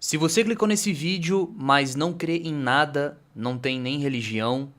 Se você clicou nesse vídeo, mas não crê em nada, não tem nem religião,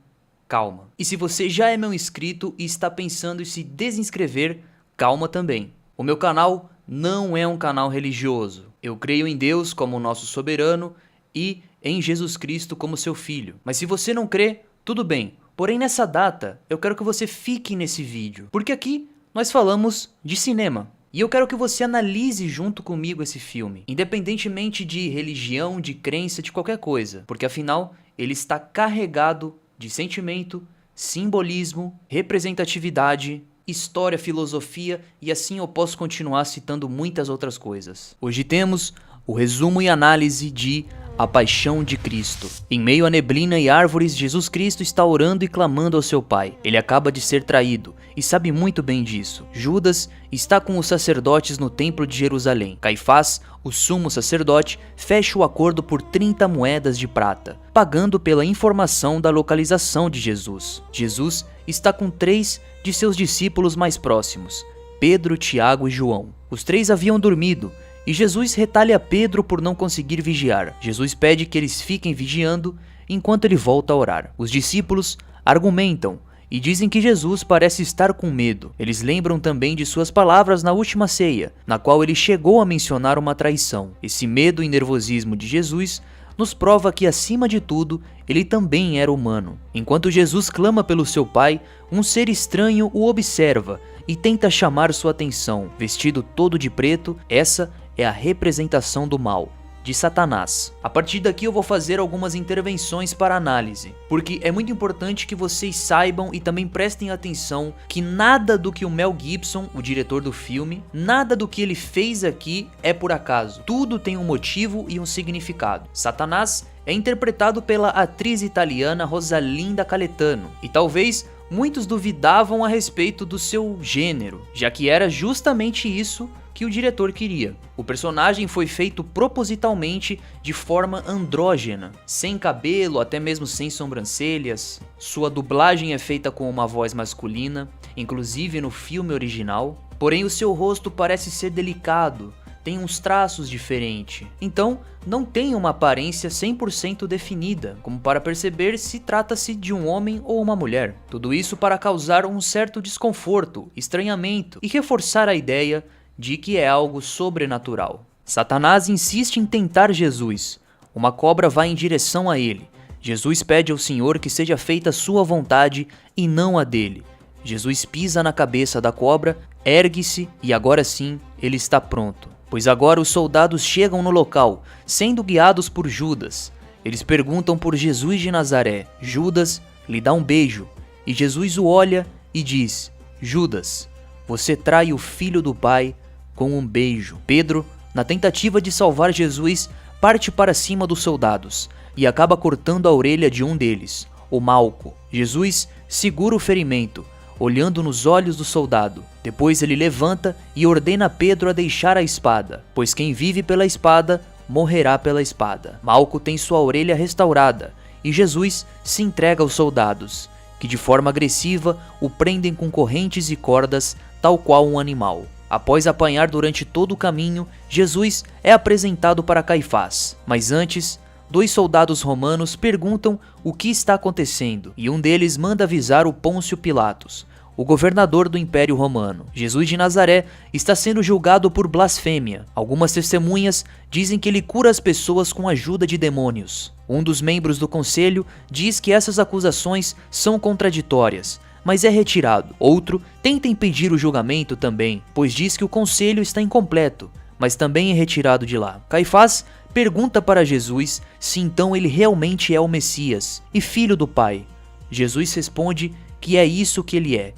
calma. E se você já é meu inscrito e está pensando em se desinscrever, calma também. O meu canal não é um canal religioso. Eu creio em Deus como nosso soberano e em Jesus Cristo como seu filho. Mas se você não crê, tudo bem. Porém, nessa data, eu quero que você fique nesse vídeo, porque aqui nós falamos de cinema. E eu quero que você analise junto comigo esse filme, independentemente de religião, de crença, de qualquer coisa, porque afinal ele está carregado de sentimento, simbolismo, representatividade, história, filosofia e assim eu posso continuar citando muitas outras coisas. Hoje temos o resumo e análise de A Paixão de Cristo. Em meio à neblina e árvores, Jesus Cristo está orando e clamando ao seu Pai. Ele acaba de ser traído e sabe muito bem disso. Judas está com os sacerdotes no templo de Jerusalém. Caifás, o sumo sacerdote, fecha o acordo por 30 moedas de prata, pagando pela informação da localização de Jesus. Jesus está com 3 de seus discípulos mais próximos, Pedro, Tiago e João. Os 3 haviam dormido, e Jesus retalha Pedro por não conseguir vigiar. Jesus pede que eles fiquem vigiando enquanto ele volta a orar. Os discípulos argumentam e dizem que Jesus parece estar com medo. Eles lembram também de suas palavras na última ceia, na qual ele chegou a mencionar uma traição. Esse medo e nervosismo de Jesus nos prova que, acima de tudo, ele também era humano. Enquanto Jesus clama pelo seu Pai, um ser estranho o observa e tenta chamar sua atenção. Vestido todo de preto, essa é a representação do mal, de Satanás. A partir daqui eu vou fazer algumas intervenções para análise, porque é muito importante que vocês saibam e também prestem atenção que nada do que o Mel Gibson, o diretor do filme, nada do que ele fez aqui é por acaso. Tudo tem um motivo e um significado. Satanás é interpretado pela atriz italiana Rosalinda Caletano, e talvez muitos duvidavam a respeito do seu gênero, já que era justamente isso que o diretor queria. O personagem foi feito propositalmente de forma andrógena, sem cabelo, até mesmo sem sobrancelhas. Sua dublagem é feita com uma voz masculina, inclusive no filme original. Porém, o seu rosto parece ser delicado, tem uns traços diferentes. Então, não tem uma aparência 100% definida, como para perceber se trata-se de um homem ou uma mulher. Tudo isso para causar um certo desconforto, estranhamento e reforçar a ideia de que é algo sobrenatural. Satanás insiste em tentar Jesus. Uma cobra vai em direção a ele. Jesus pede ao Senhor que seja feita a sua vontade e não a dele. Jesus pisa na cabeça da cobra, ergue-se e agora sim ele está pronto. Pois agora os soldados chegam no local, sendo guiados por Judas. Eles perguntam por Jesus de Nazaré. Judas lhe dá um beijo e Jesus o olha e diz: Judas, você trai o filho do Pai com um beijo. Pedro, na tentativa de salvar Jesus, parte para cima dos soldados e acaba cortando a orelha de um deles, o Malco. Jesus segura o ferimento, olhando nos olhos do soldado. Depois ele levanta e ordena Pedro a deixar a espada, pois quem vive pela espada morrerá pela espada. Malco tem sua orelha restaurada e Jesus se entrega aos soldados, que de forma agressiva o prendem com correntes e cordas, tal qual um animal. Após apanhar durante todo o caminho, Jesus é apresentado para Caifás. Mas antes, 2 soldados romanos perguntam o que está acontecendo, e um deles manda avisar o Pôncio Pilatos, o governador do Império Romano. Jesus de Nazaré está sendo julgado por blasfêmia. Algumas testemunhas dizem que ele cura as pessoas com a ajuda de demônios. Um dos membros do conselho diz que essas acusações são contraditórias, mas é retirado. Outro tenta impedir o julgamento também, pois diz que o conselho está incompleto, mas também é retirado de lá. Caifás pergunta para Jesus se então ele realmente é o Messias e filho do Pai. Jesus responde que é isso que ele é,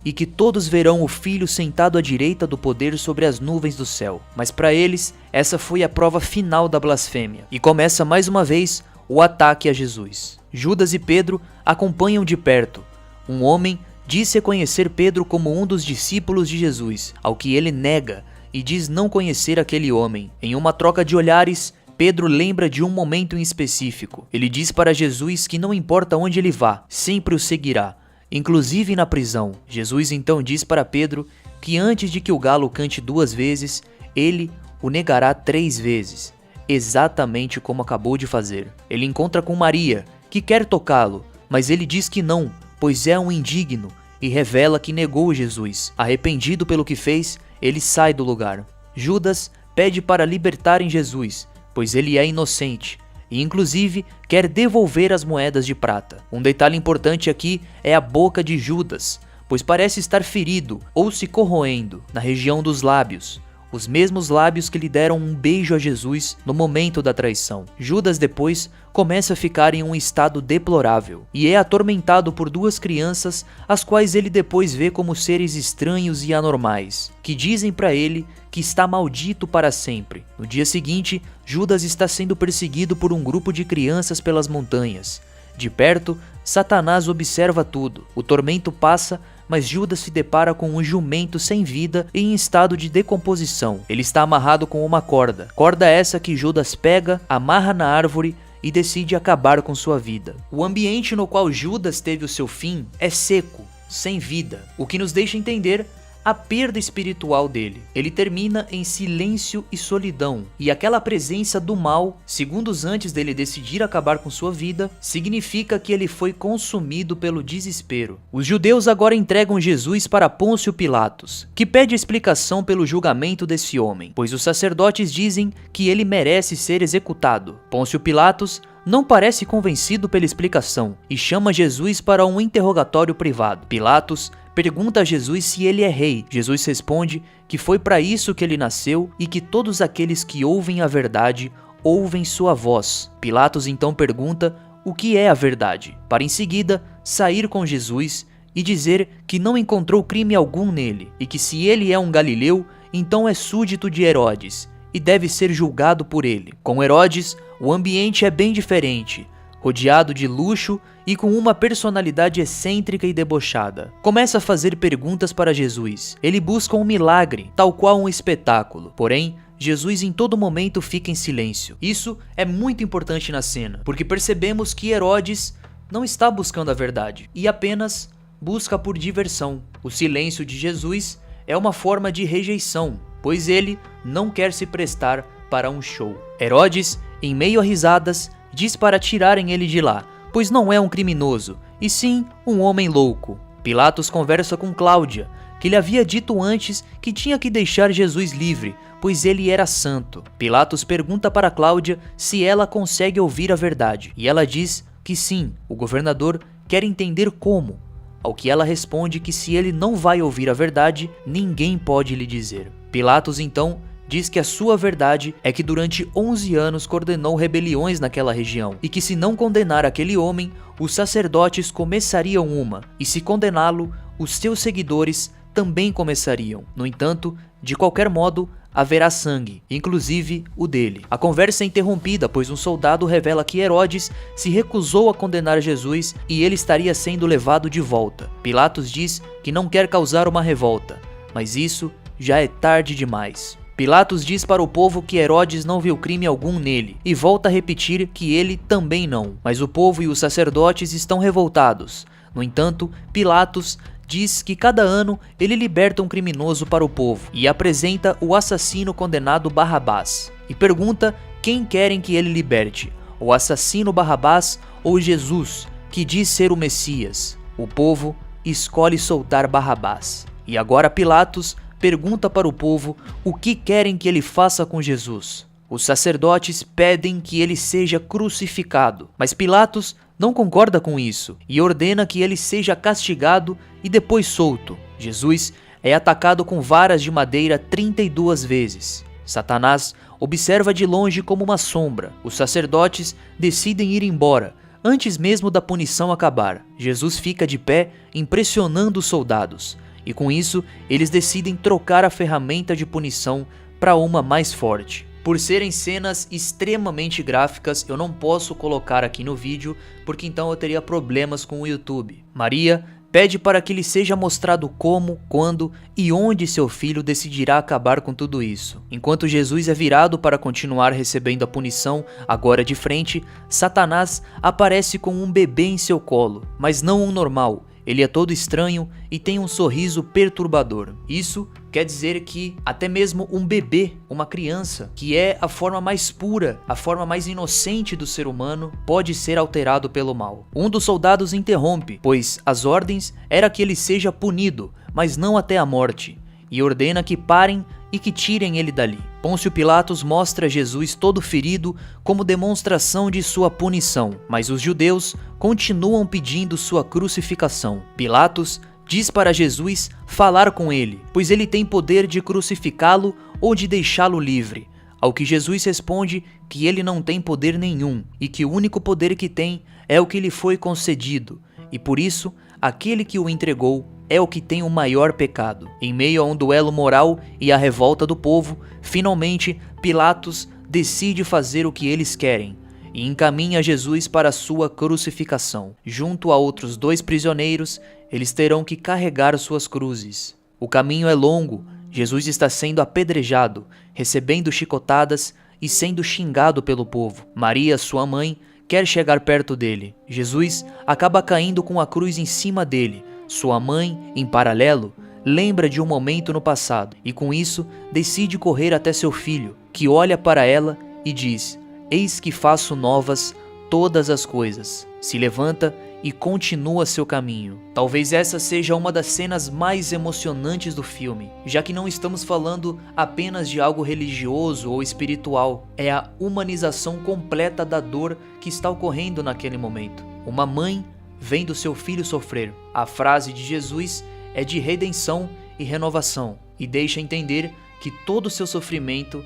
e que todos verão o Filho sentado à direita do poder sobre as nuvens do céu. Mas para eles, essa foi a prova final da blasfêmia. E começa mais uma vez o ataque a Jesus. Judas e Pedro acompanham de perto. Um homem diz reconhecer Pedro como um dos discípulos de Jesus, ao que ele nega e diz não conhecer aquele homem. Em uma troca de olhares, Pedro lembra de um momento em específico. Ele diz para Jesus que não importa onde ele vá, sempre o seguirá, inclusive na prisão. Jesus então diz para Pedro que antes de que o galo cante 2 vezes, ele o negará 3 vezes. exatamente como acabou de fazer. Ele encontra com Maria, que quer tocá-lo, mas ele diz que não, pois é um indigno, e revela que negou Jesus. Arrependido pelo que fez, ele sai do lugar. Judas pede para libertarem Jesus, pois ele é inocente, e inclusive quer devolver as moedas de prata. Um detalhe importante aqui é a boca de Judas, pois parece estar ferido ou se corroendo na região dos lábios, os mesmos lábios que lhe deram um beijo a Jesus no momento da traição. Judas depois começa a ficar em um estado deplorável e é atormentado por duas crianças, as quais ele depois vê como seres estranhos e anormais, que dizem para ele que está maldito para sempre. No dia seguinte, Judas está sendo perseguido por um grupo de crianças pelas montanhas. De perto, Satanás observa tudo. O tormento passa, mas Judas se depara com um jumento sem vida e em estado de decomposição. Ele está amarrado com uma corda. Corda essa que Judas pega, amarra na árvore e decide acabar com sua vida. O ambiente no qual Judas teve o seu fim é seco, sem vida, o que nos deixa entender a perda espiritual dele. Ele termina em silêncio e solidão, e aquela presença do mal, segundos antes dele decidir acabar com sua vida, significa que ele foi consumido pelo desespero. Os judeus agora entregam Jesus para Pôncio Pilatos, que pede explicação pelo julgamento desse homem, pois os sacerdotes dizem que ele merece ser executado. Pôncio Pilatos não parece convencido pela explicação e chama Jesus para um interrogatório privado. Pilatos pergunta a Jesus se ele é rei. Jesus responde que foi para isso que ele nasceu e que todos aqueles que ouvem a verdade ouvem sua voz. Pilatos então pergunta o que é a verdade, para em seguida sair com Jesus e dizer que não encontrou crime algum nele e que se ele é um galileu, então é súdito de Herodes e deve ser julgado por ele. Com Herodes, o ambiente é bem diferente, rodeado de luxo e com uma personalidade excêntrica e debochada. Começa a fazer perguntas para Jesus. Ele busca um milagre, tal qual um espetáculo. Porém, Jesus em todo momento fica em silêncio. Isso é muito importante na cena, porque percebemos que Herodes não está buscando a verdade e apenas busca por diversão. O silêncio de Jesus é uma forma de rejeição, pois ele não quer se prestar para um show. Herodes, em meio a risadas, diz para tirarem ele de lá, pois não é um criminoso, e sim um homem louco. Pilatos conversa com Cláudia, que lhe havia dito antes que tinha que deixar Jesus livre, pois ele era santo. Pilatos pergunta para Cláudia se ela consegue ouvir a verdade, e ela diz que sim, o governador quer entender como, ao que ela responde que se ele não vai ouvir a verdade, ninguém pode lhe dizer. Pilatos então diz que a sua verdade é que durante 11 anos coordenou rebeliões naquela região e que se não condenar aquele homem, os sacerdotes começariam uma, e se condená-lo, os seus seguidores também começariam. No entanto, de qualquer modo, haverá sangue, inclusive o dele. A conversa é interrompida, pois um soldado revela que Herodes se recusou a condenar Jesus e ele estaria sendo levado de volta. Pilatos diz que não quer causar uma revolta, mas isso já é tarde demais. Pilatos diz para o povo que Herodes não viu crime algum nele, e volta a repetir que ele também não, mas o povo e os sacerdotes estão revoltados. No entanto, Pilatos diz que cada ano ele liberta um criminoso para o povo, e apresenta o assassino condenado Barrabás, e pergunta quem querem que ele liberte, o assassino Barrabás ou Jesus, que diz ser o Messias. O povo escolhe soltar Barrabás, e agora Pilatos pergunta para o povo o que querem que ele faça com Jesus. Os sacerdotes pedem que ele seja crucificado, mas Pilatos não concorda com isso e ordena que ele seja castigado e depois solto. Jesus é atacado com varas de madeira 32 vezes. Satanás observa de longe como uma sombra. Os sacerdotes decidem ir embora, antes mesmo da punição acabar. Jesus fica de pé, impressionando os soldados. E com isso, eles decidem trocar a ferramenta de punição para uma mais forte. Por serem cenas extremamente gráficas, eu não posso colocar aqui no vídeo, porque então eu teria problemas com o YouTube. Maria pede para que lhe seja mostrado como, quando e onde seu filho decidirá acabar com tudo isso. Enquanto Jesus é virado para continuar recebendo a punição, agora de frente, Satanás aparece com um bebê em seu colo, mas não um normal. Ele é todo estranho e tem um sorriso perturbador. Isso quer dizer que até mesmo um bebê, uma criança, que é a forma mais pura, a forma mais inocente do ser humano, pode ser alterado pelo mal. Um dos soldados interrompe, pois as ordens era que ele seja punido, mas não até a morte, e ordena que parem e que tirem ele dali. Pôncio Pilatos mostra Jesus todo ferido como demonstração de sua punição, mas os judeus continuam pedindo sua crucificação. Pilatos diz para Jesus falar com ele, pois ele tem poder de crucificá-lo ou de deixá-lo livre, ao que Jesus responde que ele não tem poder nenhum e que o único poder que tem é o que lhe foi concedido, e por isso aquele que o entregou é o que tem o maior pecado. Em meio a um duelo moral e a revolta do povo, finalmente Pilatos decide fazer o que eles querem e encaminha Jesus para sua crucificação. Junto a outros 2 prisioneiros, eles terão que carregar suas cruzes. O caminho é longo, Jesus está sendo apedrejado, recebendo chicotadas e sendo xingado pelo povo. Maria, sua mãe, quer chegar perto dele. Jesus acaba caindo com a cruz em cima dele. Sua mãe, em paralelo, lembra de um momento no passado e com isso decide correr até seu filho, que olha para ela e diz: "Eis que faço novas todas as coisas." Se levanta e continua seu caminho. Talvez essa seja uma das cenas mais emocionantes do filme, já que não estamos falando apenas de algo religioso ou espiritual, é a humanização completa da dor que está ocorrendo naquele momento. Uma mãe vendo seu filho sofrer. A frase de Jesus é de redenção e renovação e deixa entender que todo o seu sofrimento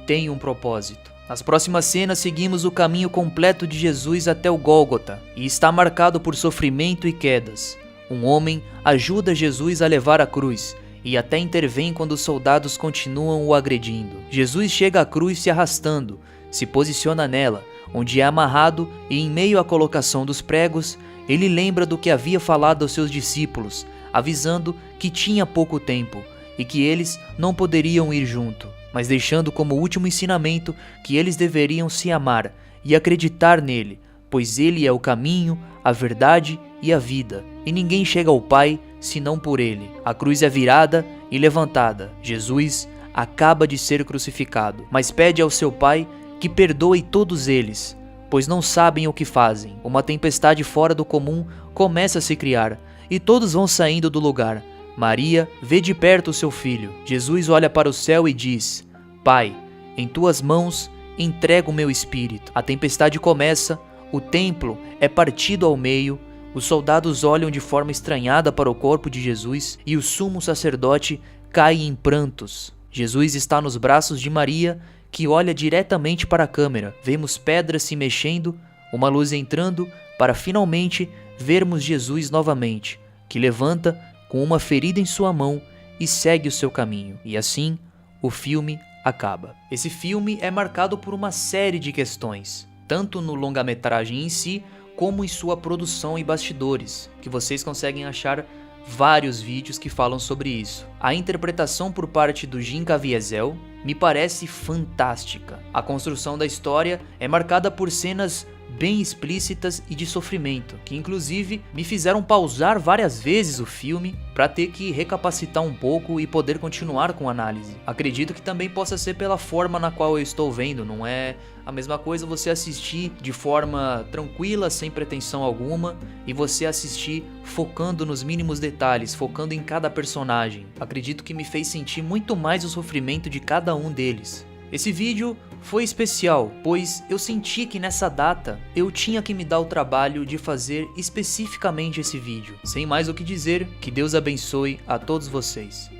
tem um propósito. Nas próximas cenas seguimos o caminho completo de Jesus até o Gólgota e está marcado por sofrimento e quedas. Um homem ajuda Jesus a levar a cruz e até intervém quando os soldados continuam o agredindo. Jesus chega à cruz se arrastando, se posiciona nela, onde é amarrado e em meio à colocação dos pregos, ele lembra do que havia falado aos seus discípulos, avisando que tinha pouco tempo e que eles não poderiam ir junto, mas deixando como último ensinamento que eles deveriam se amar e acreditar nele, pois ele é o caminho, a verdade e a vida, e ninguém chega ao Pai senão por ele. A cruz é virada e levantada. Jesus acaba de ser crucificado, mas pede ao seu Pai que perdoe todos eles, pois não sabem o que fazem. Uma tempestade fora do comum começa a se criar, e todos vão saindo do lugar. Maria vê de perto o seu filho. Jesus olha para o céu e diz: "Pai, em tuas mãos entrego o meu espírito." A tempestade começa, o templo é partido ao meio, os soldados olham de forma estranhada para o corpo de Jesus e o sumo sacerdote cai em prantos. Jesus está nos braços de Maria, que olha diretamente para a câmera. Vemos pedras se mexendo, uma luz entrando, para finalmente vermos Jesus novamente, que levanta com uma ferida em sua mão e segue o seu caminho. E assim, o filme acaba. Esse filme é marcado por uma série de questões, tanto no longa-metragem em si, como em sua produção e bastidores, que vocês conseguem achar vários vídeos que falam sobre isso. A interpretação por parte do Jim Caviezel me parece fantástica. A construção da história é marcada por cenas bem explícitas e de sofrimento, que inclusive me fizeram pausar várias vezes o filme para ter que recapacitar um pouco e poder continuar com a análise. Acredito que também possa ser pela forma na qual eu estou vendo, não é a mesma coisa você assistir de forma tranquila, sem pretensão alguma, e você assistir focando nos mínimos detalhes, focando em cada personagem. Acredito que me fez sentir muito mais o sofrimento de cada um deles. Esse vídeo foi especial, pois eu senti que nessa data eu tinha que me dar o trabalho de fazer especificamente esse vídeo. Sem mais o que dizer, que Deus abençoe a todos vocês.